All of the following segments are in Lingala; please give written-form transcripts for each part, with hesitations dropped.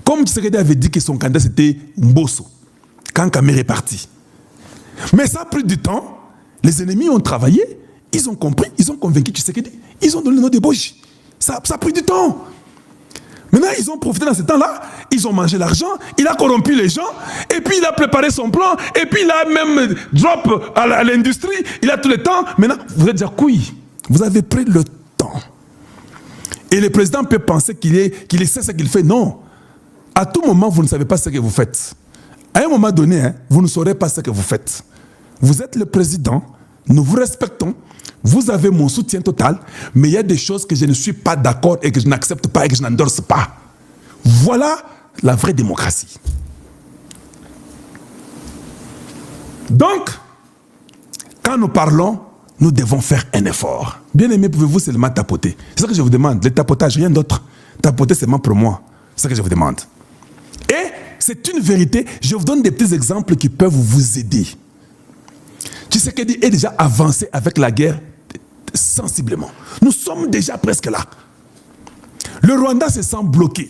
Comme Tshisekedi avait dit que son candidat c'était Mbosso, quand Kamere est parti. Mais ça a pris du temps. Les ennemis ont travaillé, ils ont compris, ils ont convaincu Tshisekedi. Ils ont donné le nom de Boji. Ça a pris du temps. Maintenant, ils ont profité dans ce temps-là, ils ont mangé l'argent, il a corrompu les gens, et puis il a préparé son plan, et puis il a même drop à l'industrie, il a tout le temps. Maintenant, vous êtes déjà couilles. Vous avez pris le temps. Et le président peut penser qu'il sait ce qu'il fait. Non. À tout moment, vous ne savez pas ce que vous faites. À un moment donné, vous ne saurez pas ce que vous faites. Vous êtes le président, nous vous respectons, vous avez mon soutien total, mais il y a des choses que je ne suis pas d'accord et que je n'accepte pas et que je n'endorse pas. Voilà la vraie démocratie. Donc, quand nous parlons, nous devons faire un effort. Bien aimé, pouvez-vous seulement tapoter? C'est ce que je vous demande. Le tapotage, rien d'autre. Tapoter seulement pour moi. C'est ce que je vous demande. Et c'est une vérité. Je vous donne des petits exemples qui peuvent vous aider. Tshisekedi est déjà avancé avec la guerre sensiblement. Nous sommes déjà presque là. Le Rwanda se sent bloqué.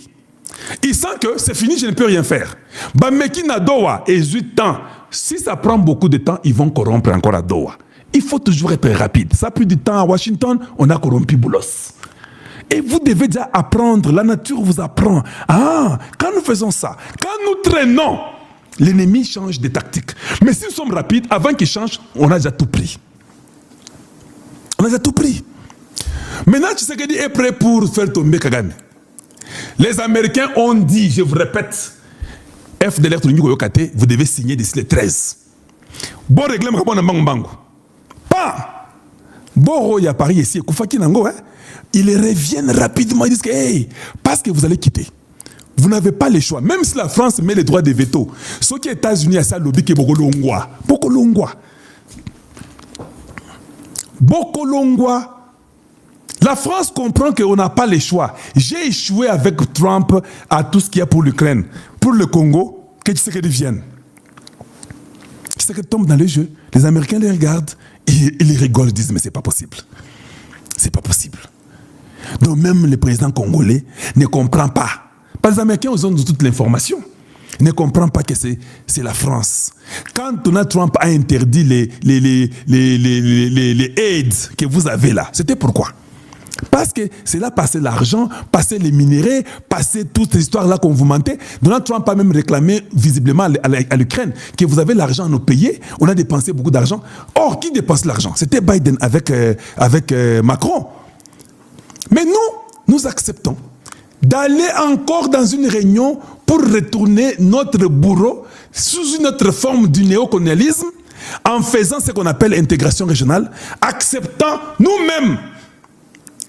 Il sent que c'est fini, je ne peux rien faire. Bameki na Doha et 8 ans. Si ça prend beaucoup de temps, ils vont corrompre encore à Doha. Il faut toujours être rapide. Ça a pris du temps à Washington, on a corrompu Boulos. Et vous devez déjà apprendre, la nature vous apprend. Ah, quand nous faisons ça, quand nous traînons, l'ennemi change de tactique. Mais si nous sommes rapides, avant qu'il change, on a déjà tout pris. On a déjà tout pris. Maintenant, Tshisekedi est prêt pour faire tomber Kagame. Les Américains ont dit, je vous répète, FDLR, vous devez signer d'ici le 13. Bon règlement, pas. Bon, il y a Paris ici, Koufaki Nango, ils reviennent rapidement, ils disent que, hey, parce que vous allez quitter. Vous n'avez pas le choix. Même si la France met les droits de veto, ce qui est États-Unis, ça lobby qui est Bokolongwa. Bokolongwa. Bokolongwa. La France comprend qu'on n'a pas le choix. J'ai échoué avec Trump à tout ce qu'il y a pour l'Ukraine. Pour le Congo, que Tshisekedi vienne. Tshisekedi tombe dans le jeu. Les Américains les regardent, ils rigolent, ils disent mais c'est pas possible. C'est pas possible. Donc même le président congolais ne comprend pas. Les Américains ont toute l'information. Ils ne comprennent pas que c'est la France. Quand Donald Trump a interdit les aides que vous avez là, c'était pourquoi? Parce que c'est là passer l'argent, passer les minéraux, passer toutes ces histoires-là qu'on vous mentait. Donald Trump a même réclamé visiblement à l'Ukraine que vous avez l'argent à nous payer. On a dépensé beaucoup d'argent. Or, qui dépense l'argent? C'était Biden avec Macron. Mais nous acceptons d'aller encore dans une réunion pour retourner notre bourreau sous une autre forme du néocolonialisme en faisant ce qu'on appelle l'intégration régionale, acceptant nous-mêmes,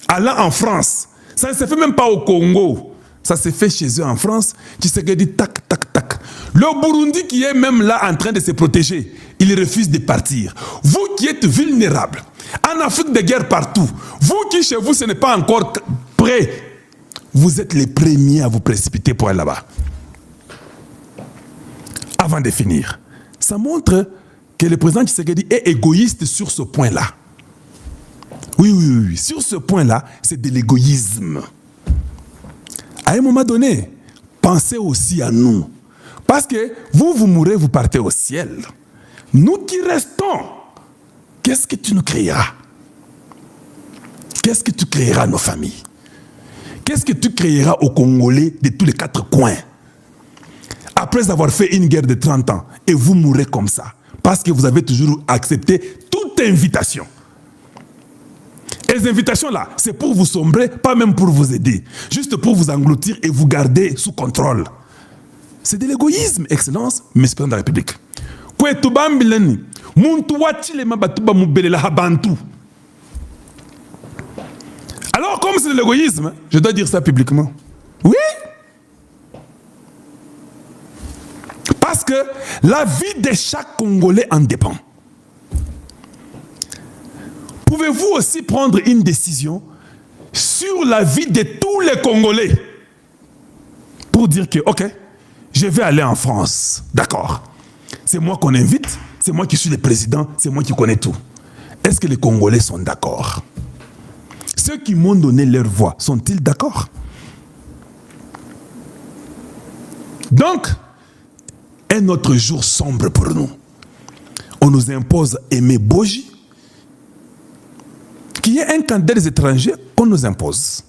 allant en France. Ça ne se fait même pas au Congo. Ça se fait chez eux en France. Tshisekedi, tac, tac, tac. Le Burundi qui est même là en train de se protéger, il refuse de partir. Vous qui êtes vulnérables, en Afrique de guerre partout, vous qui chez vous ce n'est pas encore prêt, vous êtes les premiers à vous précipiter pour aller là-bas. Avant de finir, ça montre que le président Tshisekedi est égoïste sur ce point-là. Oui. Sur ce point-là, c'est de l'égoïsme. À un moment donné, pensez aussi à nous. Parce que vous mourrez, vous partez au ciel. Nous qui restons, qu'est-ce que tu nous créeras? Qu'est-ce que tu créeras à nos familles? Qu'est-ce que tu créeras aux Congolais de tous les 4 coins? Après avoir fait une guerre de 30 ans, et vous mourrez comme ça, parce que vous avez toujours accepté toute invitation. Et les invitations-là, c'est pour vous sombrer, pas même pour vous aider. Juste pour vous engloutir et vous garder sous contrôle. C'est de l'égoïsme, Excellence, mais président de la République. Alors, comme c'est de l'égoïsme, je dois dire ça publiquement. Oui. Parce que la vie de chaque Congolais en dépend. Pouvez-vous aussi prendre une décision sur la vie de tous les Congolais pour dire que, ok, je vais aller en France, d'accord. C'est moi qu'on invite, c'est moi qui suis le président, c'est moi qui connais tout. Est-ce que les Congolais sont d'accord? Ceux qui m'ont donné leur voix, sont-ils d'accord? Donc, un autre jour sombre pour nous. On nous impose Aimé Boji, qui est un candidat des étrangers qu'on nous impose.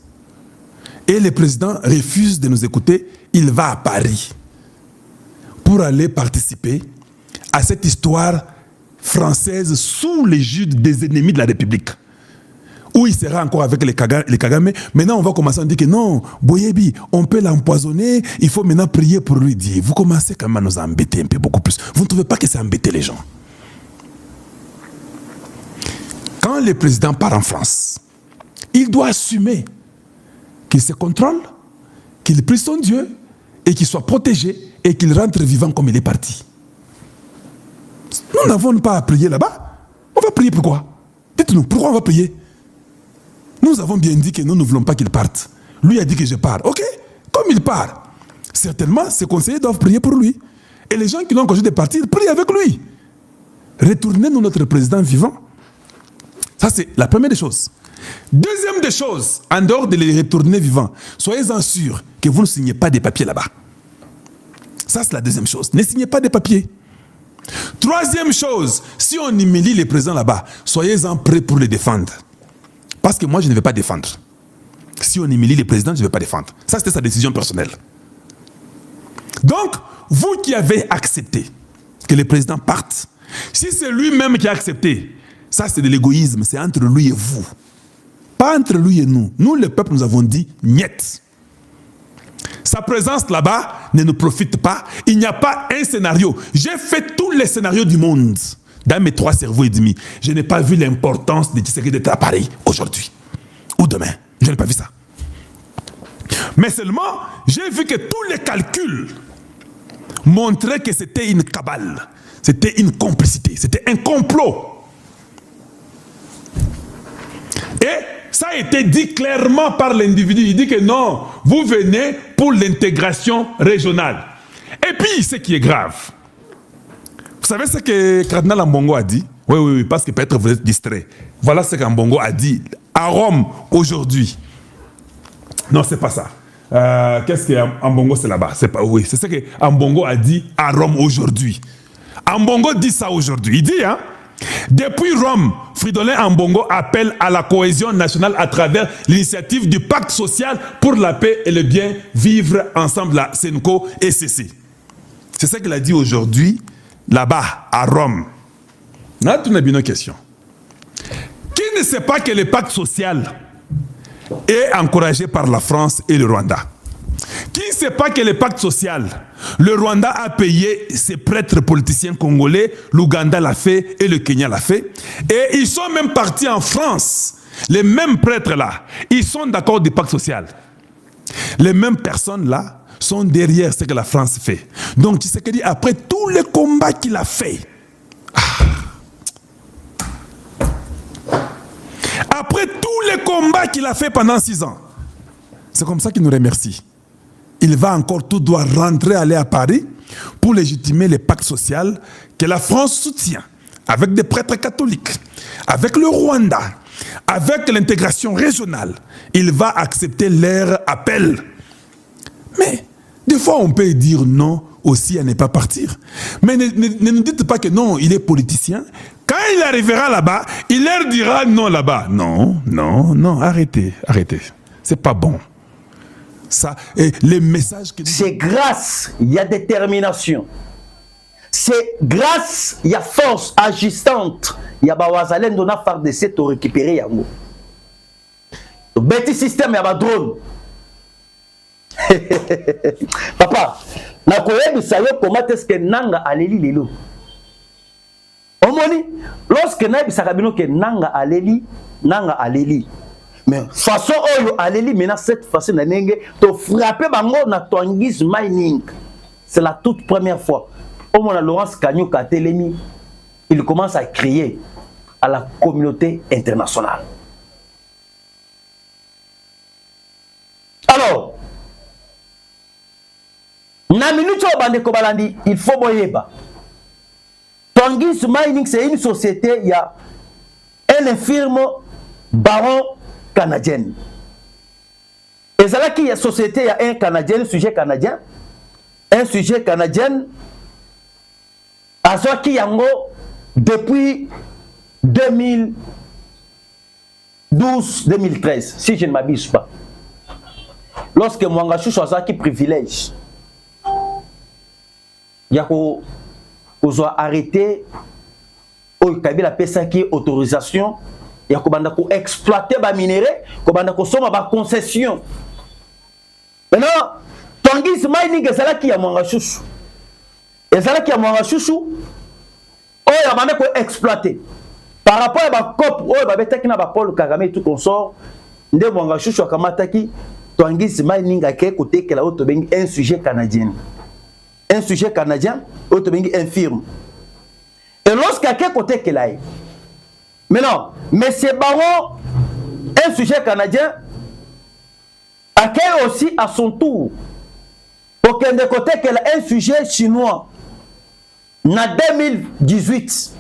Et le président refuse de nous écouter. Il va à Paris pour aller participer à cette histoire française sous l'égide des ennemis de la République. Où il sera encore avec les Kagame. Maintenant, on va commencer à dire que non, Boyebi, on peut l'empoisonner, il faut maintenant prier pour lui. Dire, vous commencez quand même à nous embêter un peu beaucoup plus. Vous ne trouvez pas que c'est embêter les gens? Quand le président part en France, il doit assumer qu'il se contrôle, qu'il prie son Dieu et qu'il soit protégé et qu'il rentre vivant comme il est parti. Nous n'avons pas à prier là-bas. On va prier pourquoi? Dites-nous, pourquoi on va prier? Nous avons bien dit que nous ne voulons pas qu'il parte. Lui a dit que je pars. Ok, comme il part, certainement ses conseillers doivent prier pour lui. Et les gens qui l'ont encouragé de partir, prient avec lui. Retournez-nous notre président vivant. Ça, c'est la première des choses. Deuxième des choses, en dehors de les retourner vivants, soyez-en sûrs que vous ne signez pas des papiers là-bas. Ça, c'est la deuxième chose. Ne signez pas des papiers. Troisième chose, si on humilie les présidents là-bas, soyez-en prêts pour les défendre. Parce que moi, je ne vais pas défendre. Si on humilie les présidents, je ne vais pas défendre. Ça, c'était sa décision personnelle. Donc, vous qui avez accepté que les présidents partent, si c'est lui-même qui a accepté, ça, c'est de l'égoïsme. C'est entre lui et vous. Pas entre lui et nous. Nous, le peuple, nous avons dit « niet ». Sa présence là-bas ne nous profite pas. Il n'y a pas un scénario. J'ai fait tous les scénarios du monde dans mes 3 cerveaux et demi. Je n'ai pas vu l'importance de Tshisekedi d'être à Paris aujourd'hui ou demain. Je n'ai pas vu ça. Mais seulement, j'ai vu que tous les calculs montraient que c'était une cabale. C'était une complicité. C'était un complot. Et ça a été dit clairement par l'individu. Il dit que non, vous venez pour l'intégration régionale. Et puis, ce qui est grave, vous savez ce que Cardinal Ambongo a dit? Oui, parce que peut-être vous êtes distrait. Voilà ce qu'Ambongo a dit à Rome aujourd'hui. Non, c'est pas ça. Qu'est-ce que Ambongo c'est là-bas? C'est pas, oui, c'est ce que Ambongo a dit à Rome aujourd'hui. Ambongo dit ça aujourd'hui. Il dit, hein? Depuis Rome, Fridolin Ambongo appelle à la cohésion nationale à travers l'initiative du pacte social pour la paix et le bien vivre ensemble, la Senco et CC. C'est ça qu'il a dit aujourd'hui, là-bas, à Rome. Là, tu n'as bien une question. Qui ne sait pas que le pacte social est encouragé par la France et le Rwanda? Qui ne sait pas que le pacte social, le Rwanda a payé ses prêtres politiciens congolais, l'Ouganda l'a fait et le Kenya l'a fait. Et ils sont même partis en France. Les mêmes prêtres-là, ils sont d'accord du pacte social. Les mêmes personnes-là sont derrière ce que la France fait. Donc, Tshisekedi, après tous les combats qu'il a fait, après tous les combats qu'il a fait pendant 6 ans, c'est comme ça qu'il nous remercie. Il va encore tout droit rentrer, aller à Paris pour légitimer le pacte social que la France soutient avec des prêtres catholiques, avec le Rwanda, avec l'intégration régionale. Il va accepter leur appel. Mais des fois, on peut dire non aussi à ne pas partir. Mais ne nous dites pas que non, il est politicien. Quand il arrivera là-bas, il leur dira non là-bas. Non, arrêtez. C'est pas bon. Ça, et les messages que c'est grâce, il y a détermination. C'est grâce, il y a force agissante. Il y a Bawazalen donna FARDC pour récupérer Yango. Le petit système, il y a drone. Papa, na koyebi sayo comment est-ce que nanga aleli lelo. Omoni, lorsque nabi sakabino que nanga aleli. Mais façon oyo aleli maintenant cette façon na nenge to frapper bango na Twangis Mining. C'est la toute première fois. Au moment Laurence Kanyuka Telemi, il commence à crier à la communauté internationale. Alors, na minute au bande kobalandi, il faut boyeba. Twangis Mining c'est une société, il y a un infirme baron canadienne. Et là qu'il y a société, il y a un Canadien, un sujet canadien. un sujet canadien azwaki yango depuis 2012-2013, si je ne m'abuse pas. Lorsque Mwanga Chouchou azwaki privilège, il y a arrêté, Kabila pesaki autorisation, il y a exploiter ba minerai, soma ba concession. Maintenant, Tanguy Mining ezalaki ya Mwanga Chouchou. Ezalaki ya Mwanga Chouchou, oyo abanda ko exploiter. Par rapport à ba cop, oyo ba betaki na ba Paul Kagame et tout consort, nde Mwanga Chouchou akamataki Tanguy Mining ake côté que la auto bengi un sujet canadien. Un sujet canadien, auto bengi infirme. Et lorsqu'à quel côté qu'il aille. Maintenant, M. Baron, un sujet canadien, accueille aussi à son tour, aucun des côtés qu'elle a un sujet chinois. En 2018,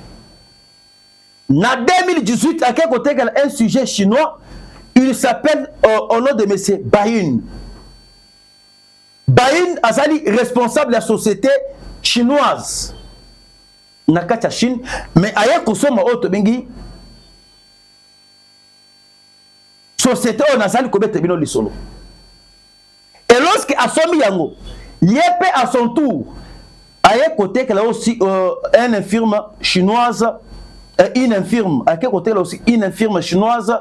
à quel côté qu'elle a un sujet chinois, il s'appelle au nom de M. Bayin. Bayin Azali, responsable de la société chinoise. Nakata Chine, mais ailleurs qu'on soit autre bengi société on a sali kobete bino lisolo. Et lorsque Asomi Yango, Yépe à son tour, ailleurs côté qu'elle a aussi une infirme chinoise, une infirme, à quel côté elle a aussi une infirme chinoise,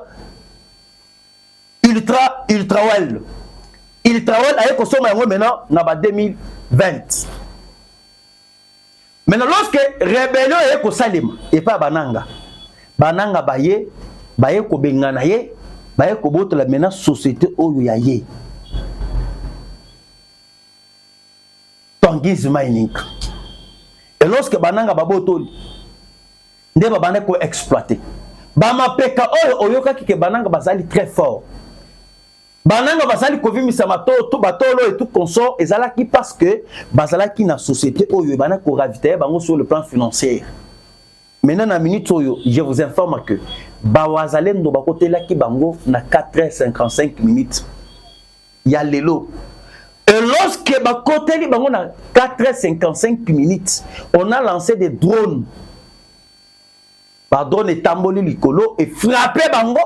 Ultra Well. Ultra Well, ailleurs qu'on soit maintenant, n'a 2020. Maintenant, lorsque rébellion est ko salima et pas bananga baye ko bengana ye baye ko boto la mena société oyo ya ye Tanguy Mining. Et lorsque bananga baboto nde babane ko exploiter ba mapeka oyo kaki ke bananga bazali très fort. Bananga basali kovimisa mato to batolo et tout consort ezalaki parce que bazalaki na société oyo bana ko ravitailler bango sur le plan financier. Maintenant na minute oyo je vous informe que bawazalendo bakotelaki bango na 4h55 minutes. Ya lelo. Et lorsque bakoteli bango na 4h55 minutes, on a lancé des drones. Ba drone etamboli likolo et frappé bango.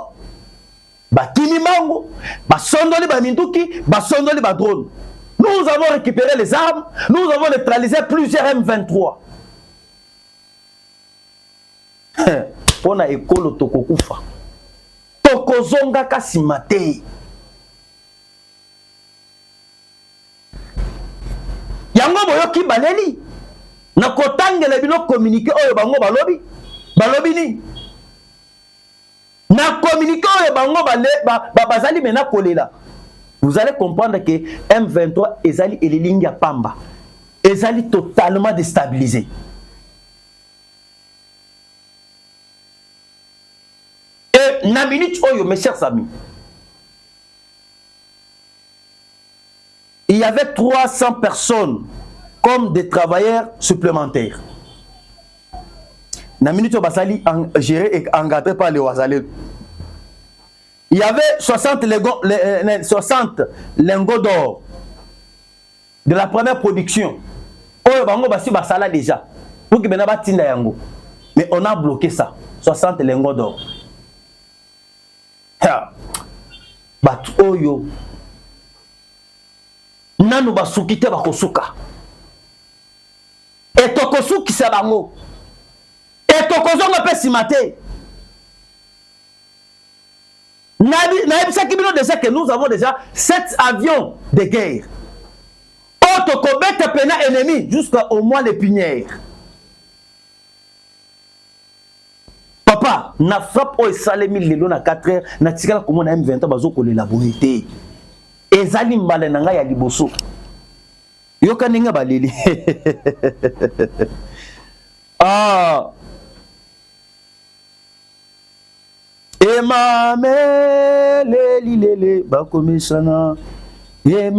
Bakini mango, basondoli baminduki, basondoli drone. Nous avons récupéré les armes, nous avons neutralisé plusieurs M23. On a école tokokufa. Tokozonga kasimate. Yango boyoki baleli. Na kotangela bino communiquer oyo bango balobi ni. Na communiqué bango bazali mena kolela. Vous allez comprendre que M23 ezali elilingi ya pamba. Ezali totalement déstabilisé. Et na minute oyo mes chers amis. Il y avait 300 personnes comme des travailleurs supplémentaires. Na minute basali géré et encadré par les Ouazalais. Il y avait 60 lingots d'or de la première production. Oh, bango basi basala déjà. Pour que bena batinda yango. Mais on a bloqué ça. 60 lingots d'or. Bat oyo. Nanu basukite bakosuka. Et tokosuki sa bango. Et tokozonga pe simate. Que nous avons déjà 7 avions de guerre. Autocobete pena ennemi jusqu'au mois les pinières. Papa, na frappe o salemi lelo na 4h na tikala komo na M20 bazoko le laborité. Ezali mbale nanga ya liboso. Yoka ninga baleli. Ah. Lele bakomesana. Lele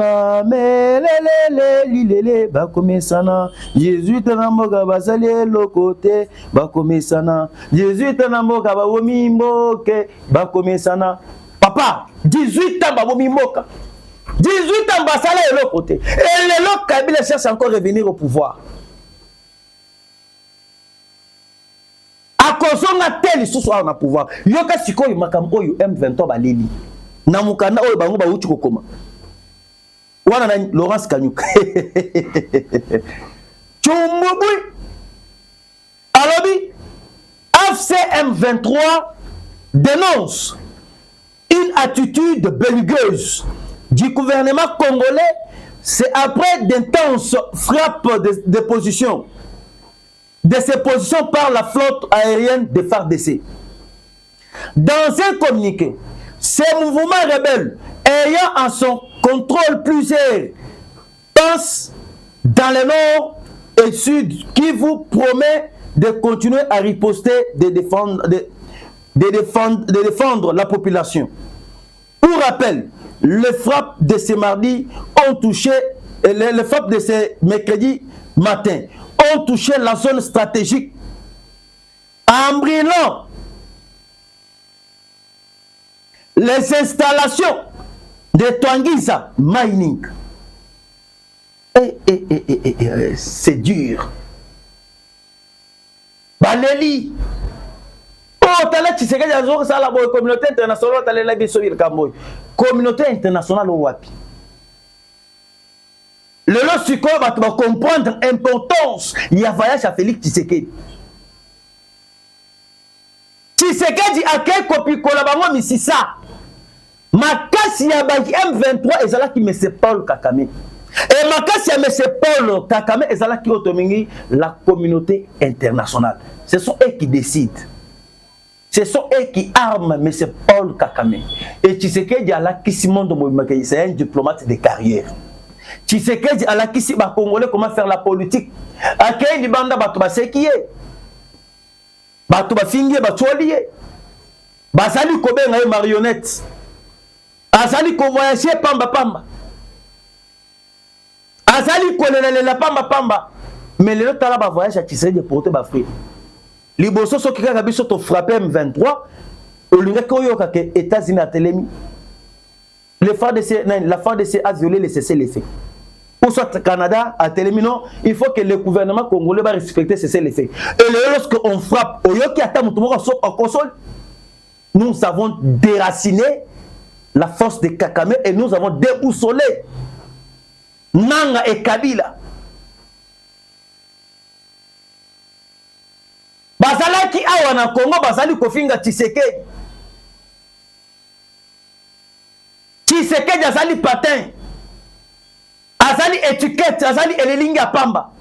bakomesana. Jésus tanamboka basali le côté bakomesana. Jésus tanamboka bawomi mboke bakomesana. Papa, 18 ans bawomi mboka. 18 ans basala et l'autre côté. Et le Kabila cherche encore à revenir au pouvoir. A kozonga tel sous soir na pouvoir. Yoka sikoyo makambo yo M23 baleli. Na mukanda oyo bango ba uti kokoma. Wana na Laurence Kanyuka. Chumubu. Alobi FCM23 dénonce une attitude belliqueuse du gouvernement congolais. C'est après d'intenses frappes de position. De ses positions par la flotte aérienne de FARDC. Dans un communiqué, ces mouvements rebelles ayant en son contrôle plusieurs penses dans le nord et sud qui vous promet de continuer à riposter, de défendre la population. Pour rappel, les frappes de ce mardi ont touché, les frappes de ce mercredi matin ont touché la zone stratégique en brûlant les installations de Twangisa Mining. C'est dur. Baleli. Oh, tala Tshisekedi azor ça la communauté internationale tala la biso il kamboy. Communauté internationale au wapi. Le lorsqu'on va comprendre l'importance, il y a voyage à Félix Tshisekedi. Tshisekedi a quel copie collaboration misisa. Makasi ya baki M23 ezala ki M. Paul Kakame. Et makasi ya M. Paul Kakame ezala ki otomingi la communauté internationale. Ce sont eux qui décident. Ce sont eux qui arment M. Paul Kakame. Et Tshisekedi a la Simon de Moïmakei, c'est un diplomate de carrière. Tshisekedi a la Kissi ba Congolais comment faire la politique. Akei di banda bato ba sekiye. Bato ba fingiye ba toliye. Basali kobenga ye marionnette. Azali ko voyager pamba pamba. Azali ko la pamba pamba. Mais le tala ba voyage à Tshisekedi porter ba fruit. Liboso so kika biso to frapper M23. Olinga ko yoka ke États-Unis a telemi. La FARDC a violé les cessez-le-feu. Ou soit Canada a terminé, il faut que le gouvernement congolais va respecter cessez-le-feu. Et lorsqu'on frappe, nous avons déraciné la force de Kakame et nous avons déboussolé Nanga et Kabila. Bazalaki awa na Congo, bazali kofinga Tshisekedi. Tshisekedi azali patin, azali étiquette, azali elelinga pamba.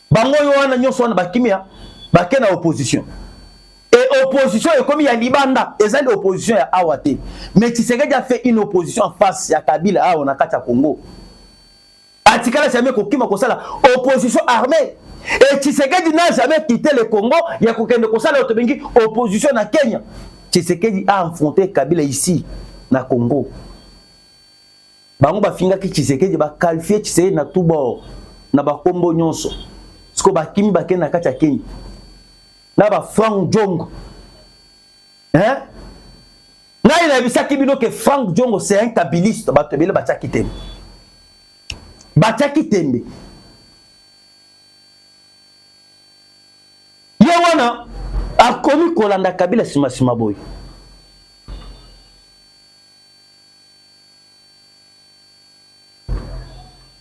Bango yo wana nyonso wana bakimia bakena opposition. Et opposition est comme il y a libanda, ezali opposition ya awate. Mais Tshisekedi a fait une opposition en face ya Kabila awa na kati ya Congo. Atikala jamais kokima kosala opposition armée. Et Tshisekedi n'a jamais quitté le Congo, il y a kokende kosala otobengi opposition na Kenya. Tshisekedi a affronté Kabila ici na Congo. Bango ba finga ki Tshisekedi ba qualifier Tshisekedi na tout bord na ba kombo nyonso. Siko ba kimi ba kena kati ya Kenya. Na ba Frank Djongo. Hein? Na ina bisaki bino ke Frank Djongo c'est un kabiliste ba tebele ba tsaki tembe. Ba tsaki tembe. Ye wana akomi kolanda Kabila sima boy.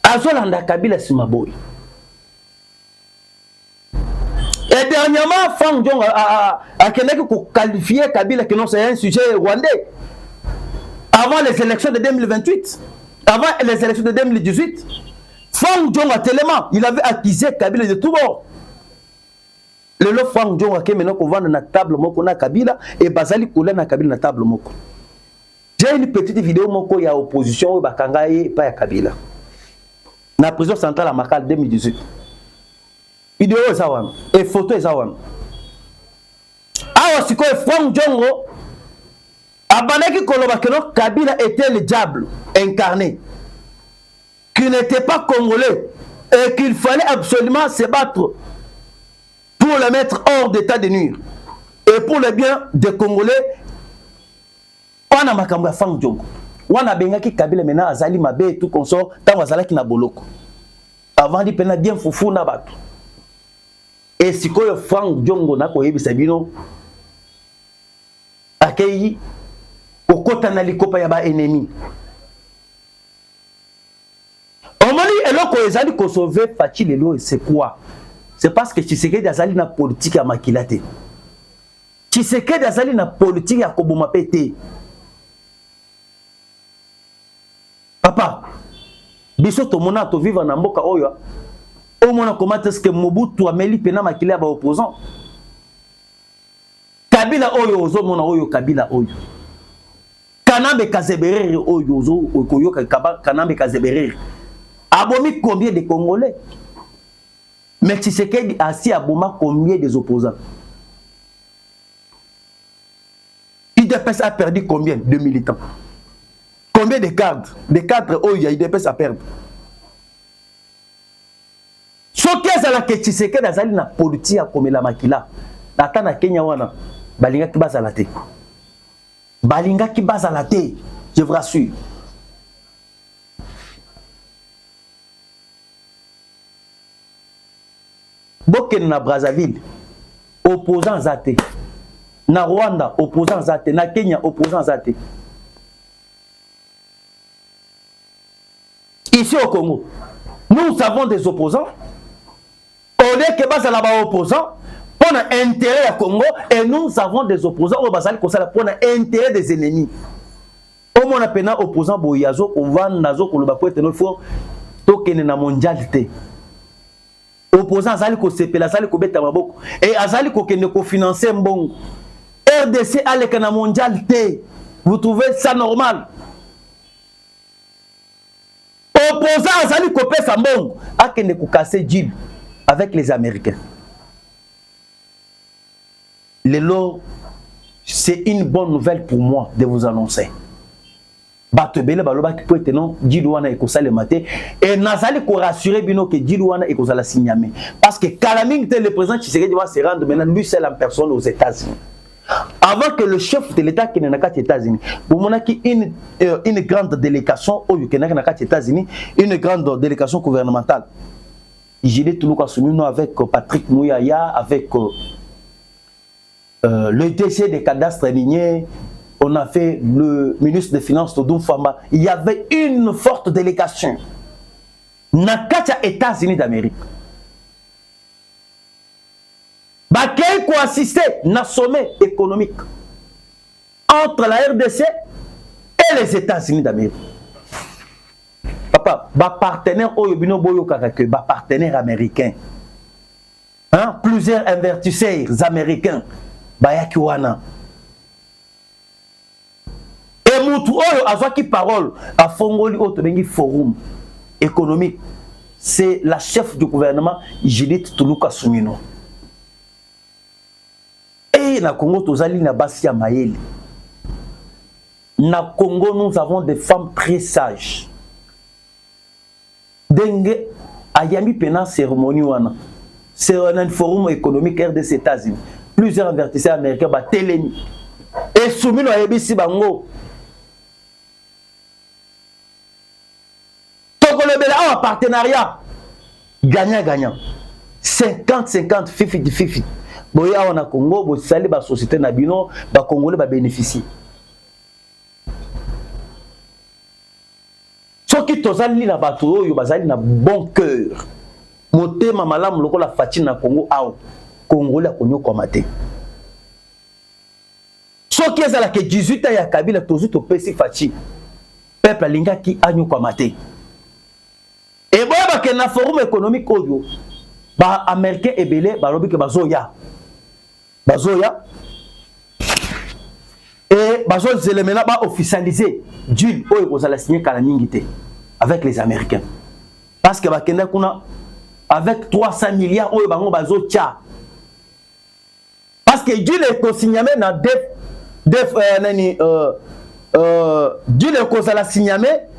Azolanda Kabila Simaboy. Et dernièrement, Frank Djongo a qualifié Kabila que non c'est un sujet rwandais. Avant les élections de 2028, avant les élections de 2018, Frank Djongo a tellement, il avait accusé Kabila de tout bord. Le lot Frank Djongo a qui maintenant qu'on vend na table moko na Kabila et Bazali Koula na Kabila na table moko. J'ai une petite vidéo moko ya opposition au Bakangaye pas ya Kabila. Na prison centrale à Makal 2018. Vidéo ezawan et photo ezawan. Awa siko Frank Djongo abanaki koloba que non Kabila était le diable incarné, qui n'était pas congolais et qu'il fallait absolument se battre pour le mettre hors d'état de nuire et pour le bien des Congolais. On a makambo ya Frank Djongo. wana bengaki Kabila maintenant azali mabe tout consort tant azalaki na boloko avant di pena bien fufu na bato et sikoyo Frank Diongo na koyebisa bino akei okota na likopa ya ba ennemi omoni eloko ezali ko sauver Faci lelo c'est quoi? C'est parce que Tshisekedi azali na politique ya makilate. Tshisekedi azali na politique ya koboma pete. Papa, biso to mona to vivre na mboka oyo. Au mona comment est-ce que Mobutu ameli pena makila ba opposant? Kabila oyo ozo mona oyo Kabila oyo. Kanambe Kazeberere oyo ozo okoyoka Kanambe Kazeberere. Abomi combien de Congolais? Mais Tshisekedi assis à Boma combien des opposants? IDPS a perdu combien de militants? Combien de cadres? Des cadres, oh, il y a IDPS à perdre. Ce qui est là que Tshisekedi a zali na politique comme la makila. Nata na Kenya wana, balinga ki bazalate. Balinga ki bazalate, je vous rassure. Boken na Brazzaville, opposants zate. Na Rwanda, opposants zate. Na Kenya, opposants zate. Ici au Congo, nous avons des opposants. On est que bas là-bas opposants pour l'intérêt du Congo et nous avons des opposants au basal pour l'intérêt des ennemis. Au moins on a opposant boyazo on va nazo ko loba ko eteno fo tokene na mondialité. Opposant azali ko sepela azali ko beta maboko et azali ko kende ko financer mbongo. RDC ale kana mondialité. Vous trouvez ça normal? Opposant azali ko pesa mbongo akende ko casser deal avec les Américains. Lelo, c'est une bonne nouvelle pour moi de vous annoncer. Batebele baloba ki peut non Djidouana ekosala maté et nazali ko rassurer bino que Djidouana ekosala signamé parce que Kalaming le président Tshisekedi va se rendre maintenant lui seul en personne aux États-Unis. Avant que le chef de l'État qui n'est pas aux États-Unis, pour mon une grande délégation aux États-Unis, une grande délégation gouvernementale. J'ai dit tout le avec Patrick Mouyaya, avec le DC des cadastres miniers, on a fait le ministre des Finances Todou Famba. Il y avait une forte délégation. Nakacha États-Unis d'Amérique. Bakay ko assister na sommet économique entre la RDC et les États-Unis d'Amérique. Papa, ba partenaire oyobino boyo kakake, ba partenaire américain. Hein? Plusieurs investisseurs américains. Bayaki wana. Et moutou oyo azwaki parole à Fongoli Otobengi Forum économique. C'est la chef du gouvernement Judith Tuluka Sumino. Et na Congo tozali na Basia Mayele. Na Congo nous avons des femmes très sages. Dengue ayami pena cérémonie wana. C'est un forum économique RDC États-Unis. Plusieurs investisseurs américains ba telemi. Et Sumino ayebisi bango. Togolebela en partenariat gagnant-gagnant. 50-50, 50-50. Boya on a Congo, bo sali ba société na bino, ba Congolais ba bénéficier. Soki tozali na bato oyo bazali na bon cœur. Motema malamu lokola Faci na Congo awo. Congolais konyo kwa mate. Soki ezala ke 18 ans ya Kabila tozu to pesi Faci. Peuple alinga ki anyo kwa mate. Et boya ba ke na forum économique oyo ba américain ebele ba lobi ke bazoya. Bazoya et bazo éléments ba officialiser deal oyo kozala signer kala mingité avec les Américains parce que ba kenda kuna avec 300 milliards oyo bango bazo tia parce que deal est consigné na deal est kozala signé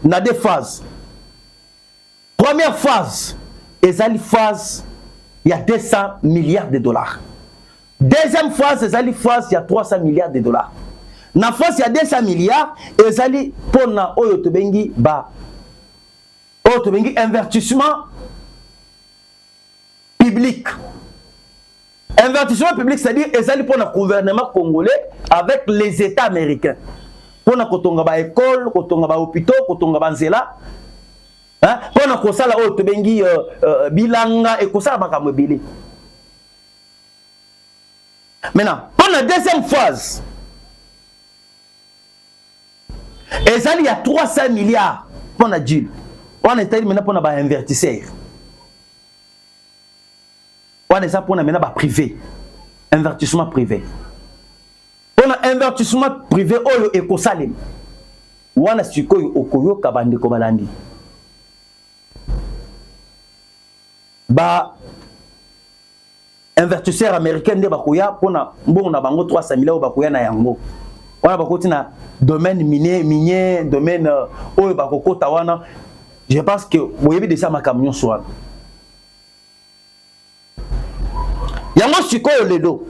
na deux phases. Première phase ezali phase il y a 200 milliards de dollars. Deuxième phase, c'est la phase, il y a 300 milliards de dollars. na France il y a 200 milliards ezali pona oyo tobengi ba oyo tobengi investissement public. Investissement public, c'est-à-dire ezali pona gouvernement congolais avec les États américains. Pona kotonga ba école, kotonga ba hôpitaux, kotonga ba nzela. Hein? Pona kosala oyo tobengi bilanga et kosala makambo ebele. Maintenant, pour la deuxième phase, il y a 300 milliards pour la deal. On est maintenant pour les investisseurs. On est pour les privé. Investissement privé. Pour l'investissement privé, on est éco-salim. On est sur Okoyo Kabande Kobalandi. Bah, investisseurs américains de bakoya pona mbongo bango 300 milliards bakoya na yango wana bakoti na domaine minier domaine oyo bakokota wana je pense que boyebi de ça ma camion soit yango sikoyo ledo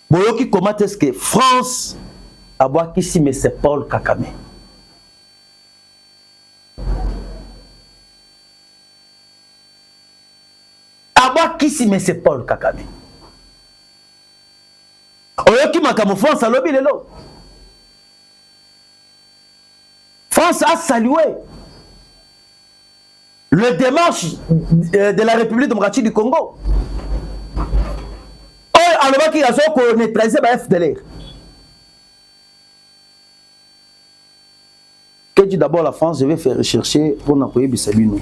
boyoki comment est-ce que France abwaki si mais c'est Paul Kagame. Qui si mais c'est Paul Kagame. Oyoki makamo France alobi lelo. France a salué le démarche de la République démocratique du Congo. Alors qu'il a so neutralisé ba FDLR. Que dit d'abord la France, je vais faire rechercher pour n'appuyer Bissabino.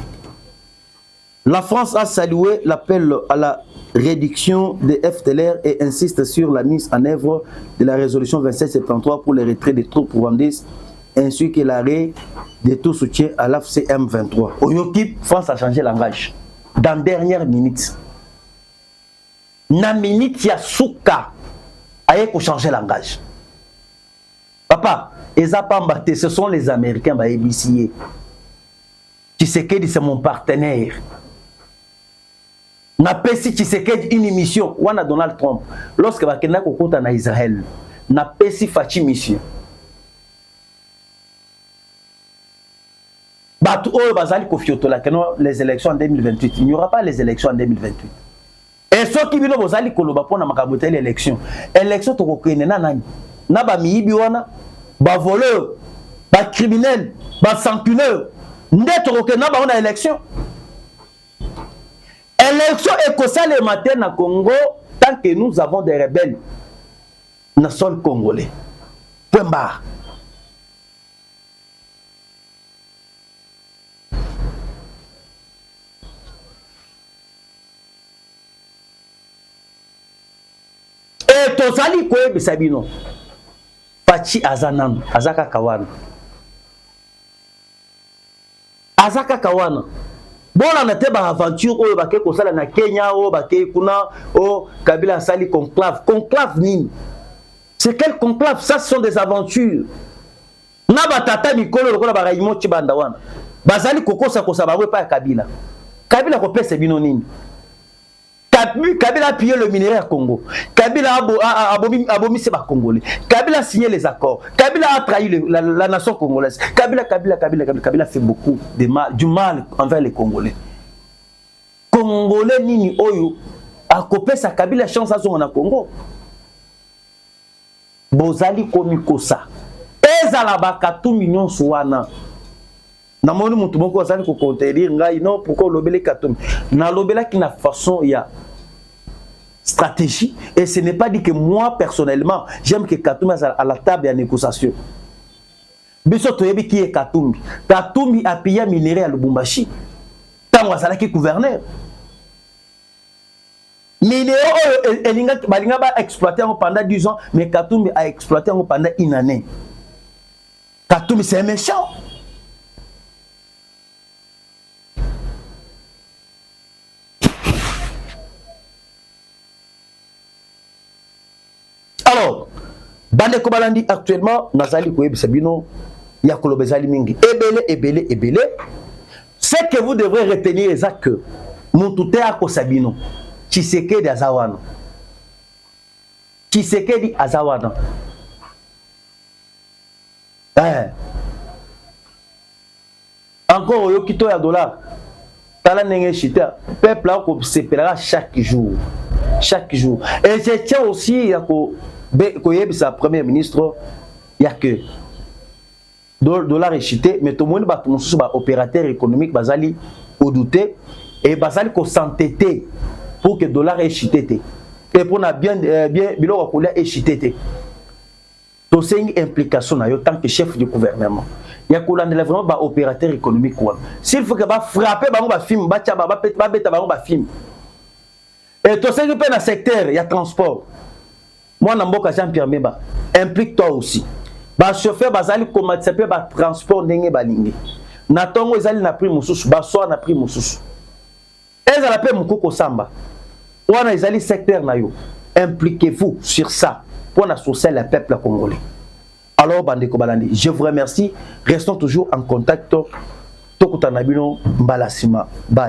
La France a salué l'appel à la réduction des FDLR et insiste sur la mise en œuvre de la résolution 2773 pour le retrait des troupes rwandaises ainsi que l'arrêt de tout soutien à l'AFCM 23. Au Yokip, France a changé langage. Dans dernière minute. Na minute ya souka aye pour changer langage. Papa, ce sont les Américains bah ABC. Tshisekedi c'est mon partenaire. Na pesi Tshisekedi une mission wana Donald Trump lorsque bakenda kokota na Israël na pesi fachi mission batu oyo bazali kofiotola que les élections en 2028 il n'y aura pas les élections en 2028 et ceux qui bino bozali koloba pona makambo tele élection to kokene na nani na ba miyibi wana ba voleur ba criminel ba sanctuaire ndeto kokene na ba ona élection. Élection écossale et matin à Congo, tant que nous avons des rebelles, nous sommes congolais. Point barre. Et Tozali Koye Bisabino, Fachi Azanam, Azaka Kawana. Azaka Kawana. Bon, on a été dans l'aventure, on a été na Kenya, on a été au Kabila Sali conclave. Conclave nini? C'est quel conclave? Ça, ce sont des aventures. Nabatata Mikolo, le Baraimo Chibandawan. Bazali Koko Sakosa, pas Kabila. Kabila Kopé, c'est binonine. Kabila a pillé le minerai à Congo. Kabila a abomi ses Congolais. Kabila a signé les accords. Kabila a trahi la nation congolaise. Kabila fait beaucoup de mal, du mal envers les Congolais. Congolais nini oyo a copé sa Kabila chance à son Congo. Bozali komikosa. Ezala bakatu millions soana. Namoni mutu moko azali ko contenir ngai non pourquoi lobele katum. Na lobela qui na façon il y a stratégie et ce n'est pas dit que moi personnellement j'aime que Katumbi à la table de négociation. Biso toyebi qui est Katumbi. Katumbi a payé minerai à Lubumbashi. Tant azala qui gouverneur. Minerai elinga balinga ba exploiter pendant 10 ans mais Katumbi a exploité pendant une année. Katumbi c'est un méchant. Alors, Bande Kobalandi actuellement, Nazali Koye Bisabino, Yakolo Bezali Mingi, Ebele. Ce que vous devrez retenir est que Moutouté Ako Sabino, Tshisekedi Azawana. Encore au kito ya dollar. Tala nenge chita. Peuple a se pèlera chaque jour. Chaque jour. Et je tiens aussi à sa premier ministre, il y a que dollar est chité, mais tout le monde va opérateur économique basali au douter et basali ko s'entêter pour que dollar est chité. Et pour na bien bilo ko est chité. Donc c'est une implication en tant que chef du gouvernement. Il y a vraiment ba opérateur économique quoi. S'il faut que ba frapper ba film ba beta ba film. Et tout ça qui peut dans secteur, il y a transport. Moi na mboka Jean-Pierre Bemba, implique toi aussi. Ba chauffeur bazali comment ça peut ba transport ndenge balingi. Na tongo ezali na prix mususu, ba so na prix mususu. Ezala pe mukoko samba. Wana ezali secteur na yo. Impliquez-vous sur ça pour associer le peuple congolais. Alors Bandeko Balandi, je vous remercie. Restons toujours en contact. Tokutana bino mbalasima. Bye.